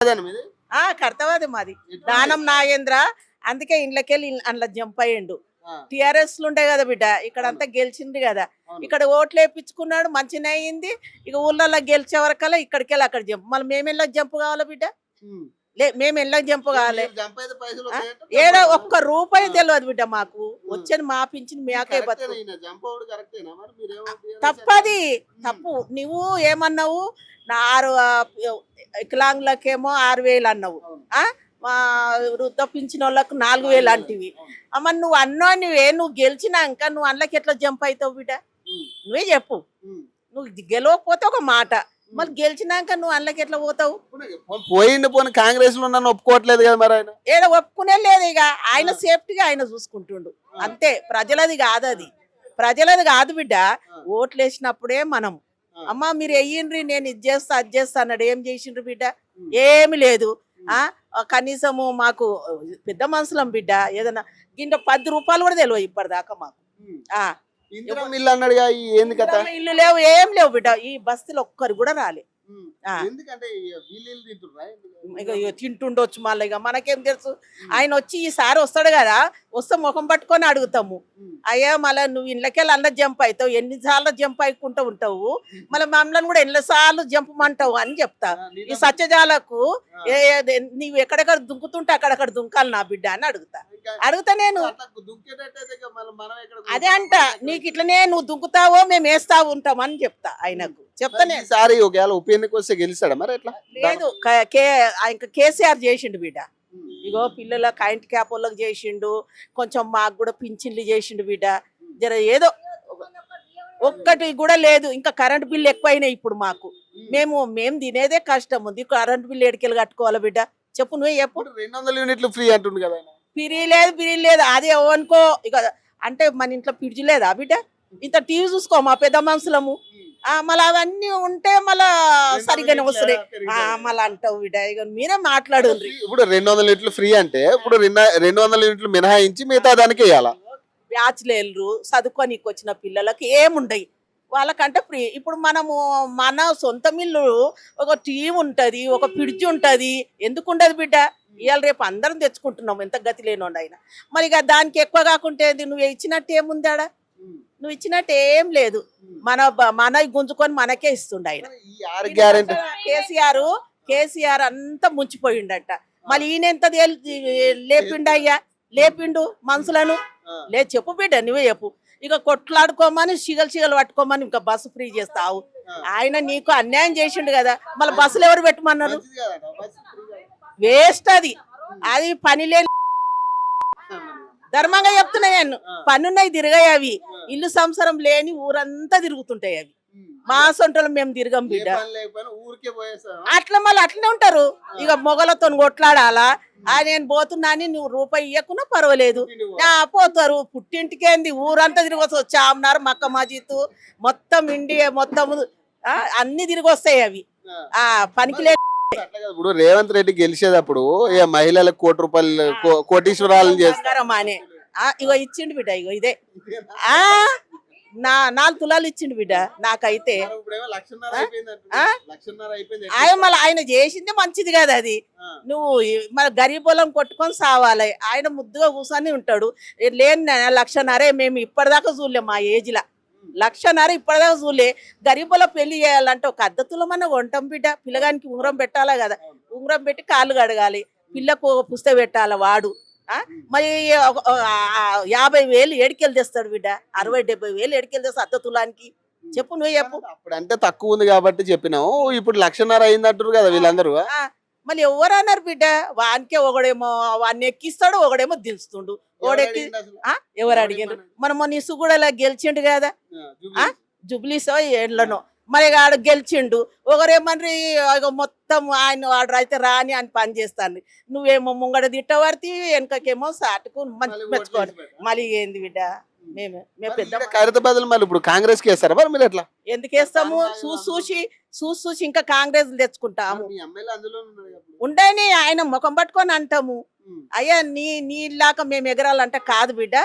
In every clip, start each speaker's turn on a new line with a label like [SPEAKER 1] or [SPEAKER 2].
[SPEAKER 1] మీది
[SPEAKER 2] కర్తవాది మాది దానం నాగేంద్ర. అందుకే ఇండ్లకెళ్ళి అందులో జంప్ అయ్యిండు. టిఆర్ఎస్ ఉండే కదా బిడ్డ, ఇక్కడ అంతా గెలిచింది కదా, ఇక్కడ ఓట్లు వేయించుకున్నాడు, మంచిగా అయింది. ఇక ఊళ్ళల్లో గెలిచే వరకల్లా ఇక్కడికెళ్ళి అక్కడ జంప్. మళ్ళీ మేము ఎళ్ళకి జంప్ కావాలా బిడ్డ? మేము ఎళ్ళకి జంప్ కావాలి. ఏదో ఒక్క రూపాయి తెలియదు బిడ్డ మాకు. వచ్చేది మా పింఛన్ మేకే బతుకు. తప్పది, తప్పు. నువ్వు ఏమన్నావు? నా 6 వికలాంగులకేమో 6,000 అన్నావు, వృద్ధ పింఛన్ వాళ్ళకు 4,000 అంటివి. అమ్మ నువ్వు అన్నావు, నువ్వు గెలిచినాక నువ్వు అందులోకి ఎట్లా జంప్ అవుతావు బిడ్డ? నువ్వే చెప్పు. నువ్వు గెలవకపోతే ఒక మాట, మళ్ళీ గెలిచినాక నువ్వు అందులోకి ఎట్లా పోతావు?
[SPEAKER 1] పోయిన కాంగ్రెస్ లో నన్ను ఒప్పుకోవట్లేదు కదా మరి ఆయన.
[SPEAKER 2] ఏదో ఒప్పుకునే లేదు. ఇక ఆయన సేఫ్టీగా ఆయన చూసుకుంటుండు అంతే. ప్రజలది కాదు అది, ప్రజలది కాదు బిడ్డ. ఓట్లు వేసినప్పుడే మనం అమ్మ మీరు వెయ్యిండ్రి, నేను ఇది చేస్తా అది చేస్తా అన్నాడు. ఏం చేసిండ్రు బిడ్డ? ఏమి లేదు. కనీసము మాకు పెద్ద మనుషులం బిడ్డ. ఏదన్నా గింట 10 రూపాయలు కూడా తెలియదు ఇప్పటిదాకా మాకు. ఇల్లు లేవు, ఏం లేవు బిడ్డ. ఈ బస్తీలో ఒక్కరు కూడా రాలే. తింటుండొచ్చు మళ్ళీ. ఇక మనకేం తెలుసు? ఆయన వచ్చి ఈసారి వస్తాడు కదా, వస్తే ముఖం పట్టుకొని అడుగుతాము, అయ్యా మళ్ళీ నువ్వు ఇళ్ళకెళ్ళి అన్న జంప్ అవుతావు, ఎన్నిసార్లు జంప్ అయ్యుకుంటూ ఉంటావు, మళ్ళీ మమ్మల్ని కూడా ఎన్నిసార్లు జంపమంటావు అని చెప్తా. ఈ సత్యజాలకు నీవు ఎక్కడెక్కడ దుంకుతుంటే అక్కడక్కడ దుంకాలి నా బిడ్డ అని అడుగుతా నేను. అదే అంట, నీకు ఇట్లనే నువ్వు దుంకుతావో మేము వేస్తా ఉంటాం అని చెప్తా ఆయనకు. చెప్తానే
[SPEAKER 1] సారీ ఒకవేళ ఉప ఎన్నిక వస్తే గెలిస్తాడా మరి? ఎట్లా
[SPEAKER 2] లేదు, ఇంకా కేసీఆర్ చేసిండు బిడ్డ. ఇగో పిల్లల కరెంట్ క్యాప్ వాళ్ళకి చేసిండు, కొంచెం మాకు కూడా పింఛన్లు చేసిండు బిడ్డ. జర ఏదో ఒక్కటి కూడా లేదు. ఇంకా కరెంట్ బిల్లు ఎక్కువైనాయి ఇప్పుడు మాకు. మేము తినేదే కష్టం ఉంది, కరెంట్ బిల్లు ఎడికెళ్ళి కట్టుకోవాలి బిడ్డ? చెప్పు, నువ్వే చెప్పు.
[SPEAKER 1] 200 యూనిట్లు ఫ్రీ అంటుండు కదా.
[SPEAKER 2] పిరి లేదు అదే అనుకో. ఇక అంటే మన ఇంట్లో పిడిచి లేదా బిడ్డ? ఇంత టీవీ చూసుకో మా పెద్ద మనుషులము. మళ్ళీ అవన్నీ ఉంటే మళ్ళా సరిగ్గానే వస్తున్నాయి. మళ్ళీ అంటావు బిడ్డ, ఇక మీరే మాట్లాడు.
[SPEAKER 1] ఇప్పుడు 200 యూనిట్లు ఫ్రీ అంటే ఇప్పుడు 200 యూనిట్లు మినహాయించి మిగతా దానికి వేయాలా?
[SPEAKER 2] బ్యాచులర్లు చదువుకోనికి వచ్చిన పిల్లలకి ఏముండయి, వాళ్ళకంటే ఫ్రీ. ఇప్పుడు మన సొంత మిల్లు ఒక టీవీ ఉంటది, ఒక ఫ్రిడ్జ్ ఉంటది, ఎందుకు ఉండదు బిడ్డ? ఇవాళ రేపు అందరం తెచ్చుకుంటున్నాం, ఎంత గతి లేనోండి ఆయన. మరి ఇక దానికి ఎక్కువ కాకుంటే నువ్వు ఇచ్చినట్టు ఏముందాడా? నువ్వు ఇచ్చినట్టు ఏం లేదు. మన గుంజుకొని మనకే ఇస్తుండ ఆయన. కేసీఆర్ అంతా ముంచిపోయిండట. మళ్ళీ ఈయన ఎంత లేపిండు లేపిండు మనుషులను. లేదు చెప్పు బిడ్డ, నువ్వే చెప్పు. ఇక కొట్లాడుకోమని సిగలు పట్టుకోమని ఇంకా బస్సు ఫ్రీ చేస్తావు. ఆయన నీకు అన్యాయం చేసిండు కదా, మళ్ళీ బస్సులు ఎవరు పెట్టమన్నారు? వేస్ట్ అది పని లేని. ధర్మంగా చెప్తున్నాయి, పన్నున్నాయి తిరిగాయి అవి. ఇల్లు సంసారం లేని ఊరంతా తిరుగుతుంటాయి అవి. మా సొంటలు మేము తిరగం బిడ్డ. అట్లా మళ్ళీ అట్లనే ఉంటారు. ఇక మొగలతో కొట్లాడాలా? నేను పోతున్నా అని నువ్వు రూపాయి ఇవ్వకున్నా పర్వాలేదు, పోతారు. పుట్టింటికేంది ఊరంతా తిరిగి వస్తుంది. చామ్నార్, మక్క మజీతు, మొత్తం ఇండియా మొత్తం అన్ని తిరిగి వస్తాయి అవి. పనికి లేదు.
[SPEAKER 1] ఇప్పుడు రేవంత్ రెడ్డి గెలిచేటప్పుడు మహిళలకు ₹1,00,00,000 కోటీశ్వరాలను చేస్తారు.
[SPEAKER 2] ఇగో ఇచ్చిండు బిడ్డ, ఇగో ఇదే 4 తులాలు ఇచ్చిండు బిడ్డ నాకైతే. మళ్ళీ ఆయన చేసింది మంచిది కదా అది. నువ్వు మన గరీబులం కొట్టుకొని సావాలి. ఆయన ముద్దుగా కూర్చొని ఉంటాడు. లేని 1,50,000 మేము ఇప్పటిదాకా చూడలే మా ఏజ్ లా. 1,50,000 ఇప్పటిదాకా చూడలే. గరీబుల పెళ్లి చేయాలంటే ఒక అద్దతులమన్నా కొంటాం బిడ్డ. పిల్లగానికి ఉంగరం పెట్టాలా కదా, ఉంగరం పెట్టి కాళ్ళు కడగాలి, పిల్లకు పుస్తక పెట్టాలి వాడు. మరి 50,000 ఏడికెళ్ళి తెస్తాడు బిడ్డ? 60,000-70,000 ఏడికెళ్ళి తెస్తాడు అద్దతులానికి? చెప్పు, నువ్వే చెప్పు.
[SPEAKER 1] అప్పుడు అంటే తక్కువ ఉంది కాబట్టి చెప్పినావు. ఇప్పుడు 1,50,000 అయిందంటారు కదా వీళ్ళందరూ.
[SPEAKER 2] మళ్ళీ ఎవరు అన్నారు బిడ్డ? వానికే ఒకడేమో వాడిని ఎక్కిస్తాడు, ఒకడేమో దించుతుండు. ఒకడెక్కి ఎవరు అడిగారు? మొన్న ఇసుగూడలా గెలిచిండు కదా, జుబ్లీసో ఏళ్ళనో, మరి ఆడ గెలిచిండు. ఒకరేమని మొత్తం ఆయన ఆర్డర్ అయితే రాని అని పని చేస్తాను. నువ్వేమో ముంగడ తిట్టవర్తి, వెనకకేమో సాటుకు మెచ్చుకోండి. మళ్ళీ ఏంది బిడ్డ? మేము పెద్ద
[SPEAKER 1] ఖైరతాబాద్ మళ్ళీ ఇప్పుడు కాంగ్రెస్ కి వేస్తారా మరి మీరు? ఎట్లా
[SPEAKER 2] ఎందుకు వేస్తాము? చూసి ఇంకా కాంగ్రెస్ తెచ్చుకుంటాము. ఉండని ఆయన ముఖం పట్టుకొని అంటాము, అయ్యా నీలాక మేము ఎగరాలంటే కాదు బిడ్డ,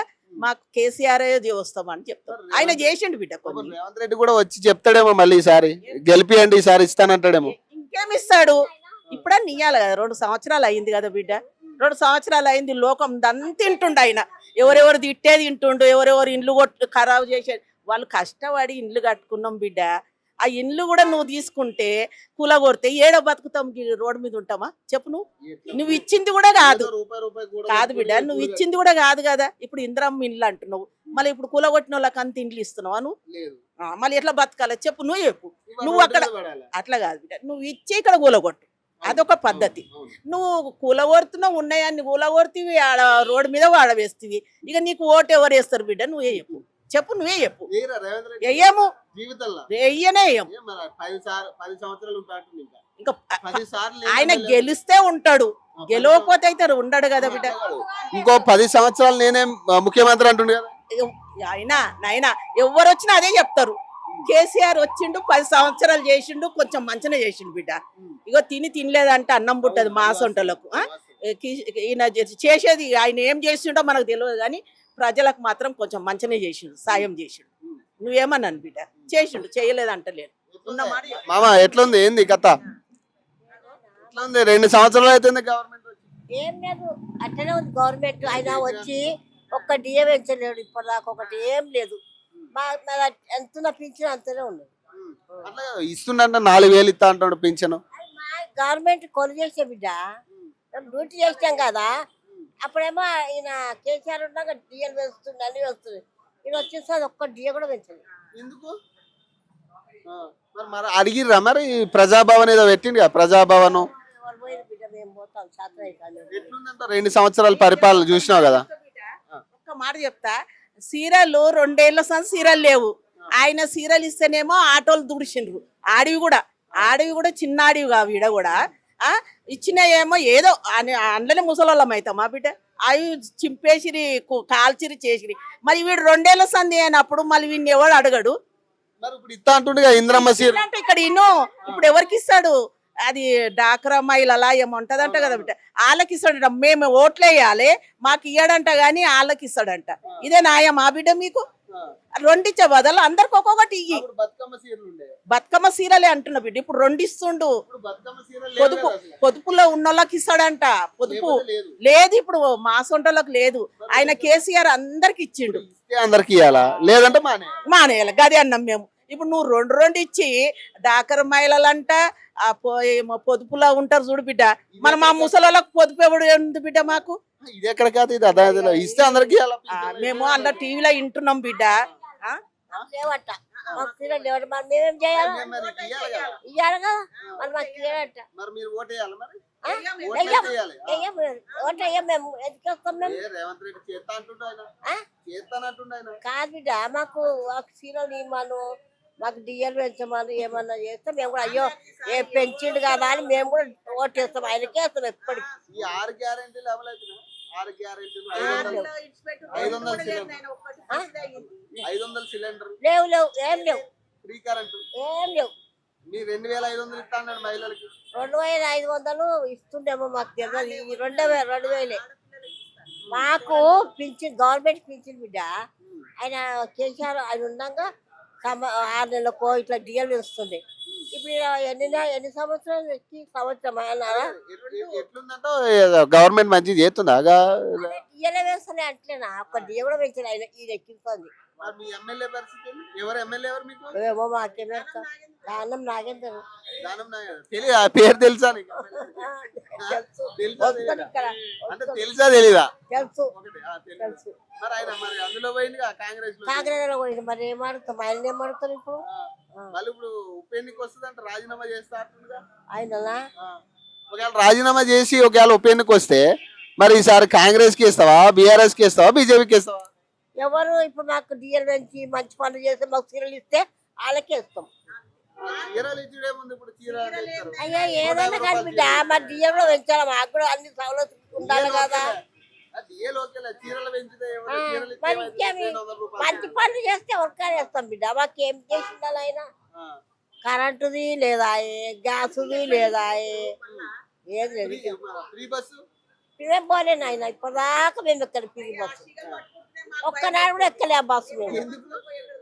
[SPEAKER 2] మాకు కేసీఆర్ వస్తామని చెప్తారు. ఆయన చేసిండు బిడ్డ.
[SPEAKER 1] రేవంత్ రెడ్డి కూడా వచ్చి చెప్తాడేమో మళ్ళీ ఈసారి గెలిపియండి, ఈసారి ఇస్తానంటాడేమో.
[SPEAKER 2] ఇంకేమి ఇస్తాడు? ఇప్పుడే నీయాలి కదా, 2 సంవత్సరాలు అయింది కదా బిడ్డ, 2 సంవత్సరాలు అయింది. లోకం తింటుండు ఆయన, ఎవరెవరు తిట్టేది తింటుండు, ఎవరెవరు ఇండ్లు ఖరాబు చేసేది. వాళ్ళు కష్టపడి ఇండ్లు కట్టుకున్నాం బిడ్డ. ఆ ఇండ్లు కూడా నువ్వు తీసుకుంటే కూలగొడితే ఏడో బతుకుతాం, రోడ్డు మీద ఉంటామా చెప్పు? నువ్వు ఇచ్చింది కూడా కాదు కాదు బిడ్డ, నువ్వు ఇచ్చింది కూడా కాదు కదా. ఇప్పుడు ఇంద్రమ్మ ఇండ్లు అంటున్నావు, మళ్ళీ ఇప్పుడు కూలగొట్టిన వాళ్ళకి అంత ఇండ్లు ఇస్తున్నావా నువ్వు? మళ్ళీ ఎట్లా బతకాలి చెప్పు? నువ్వు చెప్పు. నువ్వు అక్కడ అట్లా కాదు బిడ్డ, నువ్వు ఇచ్చి ఇక్కడ కూలగొట్టు, అదొక పద్ధతి. నువ్వు కూలగొడుతున్నావు, ఉన్నాయన్ని కూలగొడుతీవి, ఆడ రోడ్డు మీద వాడవేస్తీవి. ఇక నీకు ఓటు ఎవరు వేస్తారు బిడ్డ? నువ్వే చెప్పు చెప్పు, నువ్వే చెప్పు. వెయ్యము, వెయ్యనే వెయ్యము. ఇంకా ఆయన గెలిస్తే ఉంటాడు, గెలవకపోతే అయితే ఉండడు కదా బిడ్డ.
[SPEAKER 1] ఇంకో 10 సంవత్సరాలు నేనే ముఖ్యమంత్రి అంటుండే కదా.
[SPEAKER 2] నాయనా ఎవరు వచ్చినా అదే చెప్తారు. కేసీఆర్ వచ్చిండు, 10 సంవత్సరాలు చేసిండు, కొంచెం మంచిగా చేసిండు బిడ్డ. ఇగో తినలేదంటే అన్నం పుట్టదు మా సొంటలకు. ఈయన చేసేది, ఆయన ఏం చేసిండో మనకు తెలియదు కానీ ప్రజలకు మాత్రం కొంచెం మంచిగా చేసిండు, సాయం చేసిండు. నువ్వేమన్నాను బిడ్డ, చేసిండు, చేయలేదంటలేదు.
[SPEAKER 1] మామ ఎట్లుంది, ఏంది కథ? ఎట్లుంది? 2 సంవత్సరాలు అవుతుంది గవర్నమెంట్ వచ్చి.
[SPEAKER 3] ఏం లేదు, అట్లనే ఉంది గవర్నమెంట్. ఆయన వచ్చి ఒక్క డిఏ పెంచలేడు ఇప్పటిదాకా, ఒకటి ఏం లేదు. ఎంత పింఛన్ అంతనే ఉన్నది.
[SPEAKER 1] అట్లా ఇస్తుండ 4,000 ఇస్తా అంటాడు పింఛను.
[SPEAKER 3] గవర్నమెంట్ కొలు చేసే బిడ్డ, డ్యూటీ చేసాం కదా. అప్పుడేమో ఈయన కేసీఆర్ ఉన్నాక డిఏలు పెంచుతుంది, అన్ని పెంచుతుంది. ఈయన వచ్చేసి ఒక్క డిఏ కూడా పెంచలేదు.
[SPEAKER 1] ఎందుకు మరి అడిగిర్రా? మరి ప్రజాభవన్ ఏదో పెట్టిండు కదా, ప్రజాభవన్.
[SPEAKER 3] ఎవరు పోయింది బిడ్డ, మేము పోతాం శాతం అయితే.
[SPEAKER 1] ఎట్లుందంట 2 సంవత్సరాల పరిపాలన చూసినావు కదా.
[SPEAKER 2] ఒక్క మాట చెప్తా, సీరియల్ 2 ఏళ్ల సీరియల్ లేవు. ఆయన సీరియల్ ఇస్తేనేమో ఆటోలు దుడిచిండ్రు. ఆడివి కూడా చిన్న ఆడివి కావు. ఈడ కూడా ఇచ్చిన ఏమో ఏదో అందులోనే ముసలోళ్ళం అవుతాం మా బిడ్డ. అవి చింపేసిరి, కాల్చిరి, చేసిరి. మరి వీడు 2 ఏళ్ల సంది అయినప్పుడు మళ్ళీ వీడిని ఎవడు అడగడు?
[SPEAKER 1] మరి ఇప్పుడు ఇస్తా అంటుండే ఇంద్రమ్మ సీరియల్
[SPEAKER 2] అంటే ఇక్కడ ఇప్పుడు ఎవరికి ఇస్తాడు? అది డాక్రా అమ్మాయిలు అలా ఏమంటదంట కదా బిడ్డ, వాళ్ళకి ఇస్తాడంట. మేము ఓట్లేయాలి, మాకు ఇయ్యాడంట గాని వాళ్ళకి ఇస్తాడంట. ఇదే న్యాయం మా బిడ్డ? మీకు 2 ఇచ్చే బదులు అందరికి ఒక్కొక్కటి ఇయ్యి. బతుకమ్మ సీరలే అంటున్నా బిడ్డ, ఇప్పుడు 2 ఇస్తుండు. పొదుపులో ఉన్న వాళ్ళకి ఇస్తాడంట. పొదుపు లేదు ఇప్పుడు మా సొంటలకు లేదు. ఆయన కేసీఆర్ అందరికి ఇచ్చిండు,
[SPEAKER 1] అందరికి ఇవ్వాలా లేదంటే
[SPEAKER 2] మానేయాలి. గది అన్నాం మేము. ఇప్పుడు నువ్వు 2 ఇచ్చి డాకర మహిళలంట పొదుపులో ఉంటారు చూడు బిడ్డ. మనం మా ముసలోళ్ళకు పొదుపు ఎవడు ఉంది బిడ్డ? మాకు
[SPEAKER 1] ఇది ఎక్కడ కాదు, ఇది అదే ఇస్తే అందరికి
[SPEAKER 2] మేము అందులో టీవీలో వింటున్నాం బిడ్డ.
[SPEAKER 3] లేవట మాకు సీరియల్ లేవట, మరి మేమేం చేయాలి? ఇయ్యాలి కదా, మరి మాకు ఇయ్యాలంట. ఓటు అయ్యా, మేము ఎందుకు వస్తాం? మేము కాదు బిడ్డ, మాకు సీరియల్ ఇవ్వమను, మాకు డిఎల్ పెంచమని ఏమన్నా చేస్తే మేము కూడా అయ్యో ఏ పెంచిండు కదా అని మేము కూడా ఓటు వేస్తాం, ఆయనకే వేస్తాం ఎప్పటికి.
[SPEAKER 1] 6 గ్యారెంటీలు అమలవుతున్నాయి. 6 గ్యారెంటీలు 500 సిలిండర్
[SPEAKER 3] లేవు లేవు, ఏం లేవు,
[SPEAKER 1] ఫ్రీ కరెంట్
[SPEAKER 3] ఏం లేవు.
[SPEAKER 1] మీ 2,500 ఇస్తా అన్నాడు మహిళలకి.
[SPEAKER 3] 2,500 ఇస్తుండేమో మాకు తెలియదు. 2,000 మాకు పింఛన్, గవర్నమెంట్ పింఛన్ బిడ్డ. ఆయన కేసీఆర్ ఆయన ఉన్నాక 6 నెలలకో ఇట్లా డిఎల్ వస్తుంది. ఇప్పుడు ఎన్ని సంవత్సరాలు ఎక్కి సంవత్సరం
[SPEAKER 1] ఎట్లుందంటే గవర్నమెంట్ మంచిగా చేస్తుందా?
[SPEAKER 3] డిఎల్ వేస్తానే అంటలేనా, ఒక్క డిఎ కూడా పెంచాడు ఆయన. ఈయన ఎక్కిస్తుంది. ఏమో మాకేం దానం నాగేందరు
[SPEAKER 1] పేరు తెలుసా? తెలుసా తెలీదా?
[SPEAKER 3] తెలుసు
[SPEAKER 1] తెలుసు. కాంగ్రెస్
[SPEAKER 3] లో పోయింది. మరి ఏం ఆడుతాం? ఆయన ఏం ఆడుతారు ఇప్పుడు?
[SPEAKER 1] ఇప్పుడు ఉప ఎన్నిక వస్తుందంట, రాజీనామా చేస్తా
[SPEAKER 3] ఆయన.
[SPEAKER 1] ఒకవేళ రాజీనామా చేసి ఒకవేళ ఉప ఎన్నిక వస్తే మరి ఈసారి కాంగ్రెస్ కి ఇస్తావా, బీఆర్ఎస్ కి ఇస్తావా, బీజేపీకి ఇస్తావా?
[SPEAKER 3] ఎవరు ఇప్పుడు మాకు డిఎల్ పెంచి మంచి పనులు చేస్తే మాకు చీరలు ఇస్తే వాళ్ళకే ఇస్తాం. అయ్యా ఏదైనా కానీ బిడ్డ, మరి డిఎల్ కూడా పెంచాలి, మాకు కూడా అన్ని సౌలతులు ఉండాలి కదా. మరి ఇంకేమి మంచి పనులు చేస్తే ఎవరికైనా వేస్తాం బిడ్డ. మాకు ఏం చేసి ఉండాలి ఆయన? కరెంటుది లేదా, గ్యాసుది లేదా, ఏది లేదు. ఇదేం పోలేను ఆయన, ఇప్పటిదాకా మేము ఎక్కడ ఫ్రీ బస్సు ఒక్కనాడు కూడా ఎక్కలే ఆ బస్సు మేము.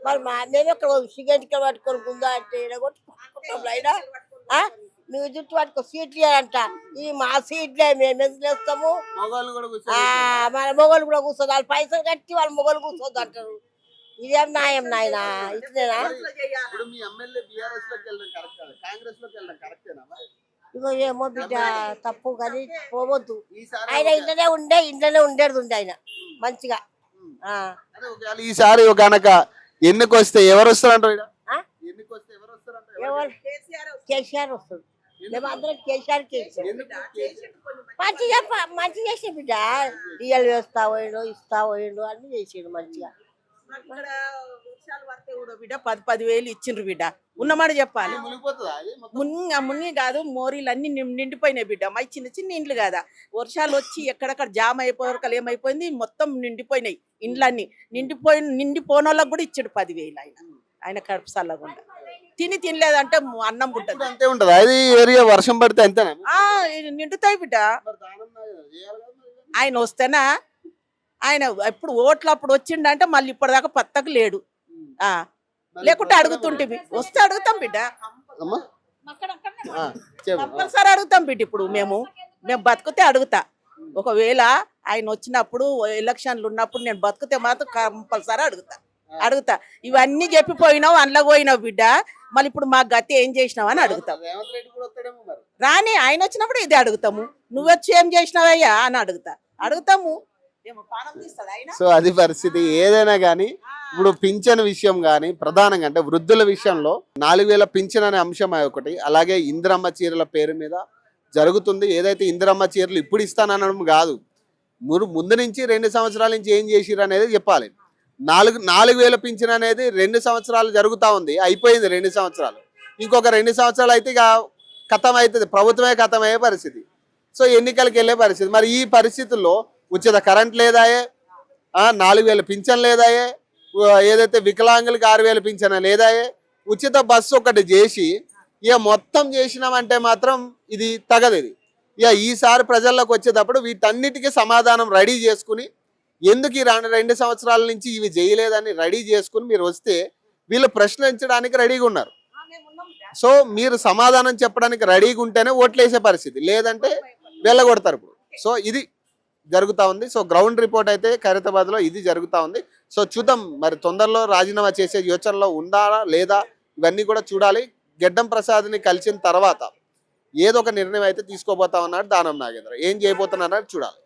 [SPEAKER 3] మరి మేము ఎక్కడ సిగరెట్ పట్టుకొని గుందా అంటే కొట్టుకుంటాం అయినా నువ్వు జుట్టు పట్టుకో సీట్లు ఇవ్వాలంట ఈ మా సీట్లే మేము ఎందుకు వేస్తాము
[SPEAKER 1] మగవాళ్ళు కూడా
[SPEAKER 3] మన మొగలు కూడా కూర్చోదు వాళ్ళు పైసలు కట్టి వాళ్ళు మొగలు కూర్చోద్దు అంటారు ఇదేం న్యాయం నాయన ఇట్లేనా
[SPEAKER 1] ఇప్పుడు మీ ఎమ్మెల్యే బీఆర్ఎస్ లోకి వెళ్ళడం కరెక్ట్ కాంగ్రెస్ లోకి వెళ్ళడం కరెక్టేనా మరి?
[SPEAKER 3] ఇగో ఏమో బిడ్డ తప్పు కానీ పోవద్దు
[SPEAKER 1] ఈసారి
[SPEAKER 3] ఆయన ఇంట్లోనే ఉండేది ఉండే ఆయన మంచిగా ఆ.
[SPEAKER 1] అదే ఒకవేళ ఈసారి గనక ఎన్నికొస్తే ఎవరు వస్తారంటారు ఈడ?
[SPEAKER 3] ఆ?
[SPEAKER 1] ఎన్నికొస్తే ఎవరు వస్తారంటారు?
[SPEAKER 3] ఎవరు కేసీఆర్ వస్తుంది మేము అందరం కేసీఆర్
[SPEAKER 1] ఎందుకు కేసీఆర్?
[SPEAKER 3] మంచి చేసి బిడ్డ డిఎల్ వేస్తా పోయిండు ఇస్తా పోయిండు అన్ని చేసిండు మంచిగా
[SPEAKER 2] అక్కడ వర్షాలు పడితే కూడా బిడ్డ 10,000 ఇచ్చిండ్రు బిడ్డ ఉన్నమాట చెప్పాలి
[SPEAKER 1] మునిగిపోతుందా అది మొత్తం?
[SPEAKER 2] మున్ని కాదు మోరీలు అన్ని నిండిపోయినాయి బిడ్డ మా చిన్న చిన్న ఇండ్లు కాదా వర్షాలు వచ్చి ఎక్కడెక్కడ జామ్ అయిపోవరకలు ఏమైపోయింది మొత్తం నిండిపోయినాయి ఇండ్లన్నీ నిండిపోయిన వాళ్ళకి కూడా ఇచ్చాడు 10,000 ఆయన కడుపు చల్లకుండా తినలేదంటే అన్నం
[SPEAKER 1] ఇప్పుడు
[SPEAKER 2] పుట్టదు
[SPEAKER 1] అంతే ఉంటది అది ఏరియా వర్షం పడితే అంతేనా?
[SPEAKER 2] నిండుతాయి బిడ్డ
[SPEAKER 1] మరి దానం చేయాలి కదా మరి.
[SPEAKER 2] ఆయన వస్తేనా ఆయన ఎప్పుడు ఓట్లు అప్పుడు వచ్చిండంటే మళ్ళీ ఇప్పటిదాకా పత్తకు లేడు ఆ లేకుంటే అడుగుతుంటే వస్తే అడుగుతాం బిడ్డ
[SPEAKER 1] అమ్మా చెప్పు.
[SPEAKER 2] కంపల్సరీ అడుగుతాం బిడ్డ ఇప్పుడు మేము బతికితే అడుగుతా ఒకవేళ ఆయన వచ్చినప్పుడు ఎలక్షన్లు ఉన్నప్పుడు నేను బతికితే మాత్రం కంపల్సరీ అడుగుతా ఇవన్నీ చెప్పిపోయినావు అందులో పోయినావు బిడ్డ మళ్ళీ ఇప్పుడు మా గతి ఏం చేసినావు అని అడుగుతాం
[SPEAKER 1] రేవంత్ రెడ్డి కూడా వస్తాడేమో మరి.
[SPEAKER 2] రాని ఆయన వచ్చినప్పుడు ఇది అడుగుతాము నువ్వొచ్చి ఏం చేసినావయ్యా అని అడుగుతాము ఏమో పానం తీస్తాడు ఆయన
[SPEAKER 1] సో అది పరిస్థితి ఏదైనా కానీ ఇప్పుడు పింఛన్ విషయం కానీ ప్రధానంగా అంటే వృద్ధుల విషయంలో 4,000 పింఛన్ అనే అంశం ఒకటి అలాగే ఇందిరమ్మ చీరల పేరు మీద జరుగుతుంది ఏదైతే ఇందిరమ్మ చీరలు ఇప్పుడు ఇస్తాననడం కాదు ముందు నుంచి 2 సంవత్సరాల నుంచి ఏం చేసిరు అనేది చెప్పాలి 4,000 పింఛన్ అనేది 2 సంవత్సరాలు జరుగుతూ ఉంది అయిపోయింది 2 సంవత్సరాలు ఇంకొక 2 సంవత్సరాలు అయితే ఇక ఖతం అవుతుంది ప్రభుత్వమే ఖతం అయ్యే పరిస్థితి సో ఎన్నికలకు వెళ్ళే పరిస్థితి మరి ఈ పరిస్థితుల్లో ఉచిత కరెంట్ లేదాయే 4,000 పింఛన్ లేదాయే ఏదైతే వికలాంగులకు 6,000 పింఛన్ లేదాయే ఉచిత బస్సు ఒకటి చేసి ఇక మొత్తం చేసినామంటే మాత్రం ఇది తగదు ఇది ఇక ఈసారి ప్రజల్లోకి వచ్చేటప్పుడు వీటన్నిటికీ సమాధానం రెడీ చేసుకుని ఎందుకు ఈ 2 సంవత్సరాల నుంచి ఇవి చేయలేదని రెడీ చేసుకుని మీరు వస్తే వీళ్ళు ప్రశ్నించడానికి రెడీగా ఉన్నారు సో మీరు సమాధానం చెప్పడానికి రెడీగా ఉంటేనే ఓట్లు వేసే పరిస్థితి లేదంటే వెళ్ళగొడతారు ఇప్పుడు సో ఇది జరుగుతూ ఉంది సో గ్రౌండ్ రిపోర్ట్ అయితే ఖైరతాబాద్లో ఇది జరుగుతూ ఉంది సో చూద్దాం మరి తొందరలో రాజీనామా చేసే యోచనలో ఉండాలా లేదా ఇవన్నీ కూడా చూడాలి గెడ్డం ప్రసాద్ని కలిసిన తర్వాత ఏదో ఒక నిర్ణయం అయితే తీసుకోబోతా ఉన్నాడు దానం నాగేంద్ర ఏం చేయబోతున్నారో చూడాలి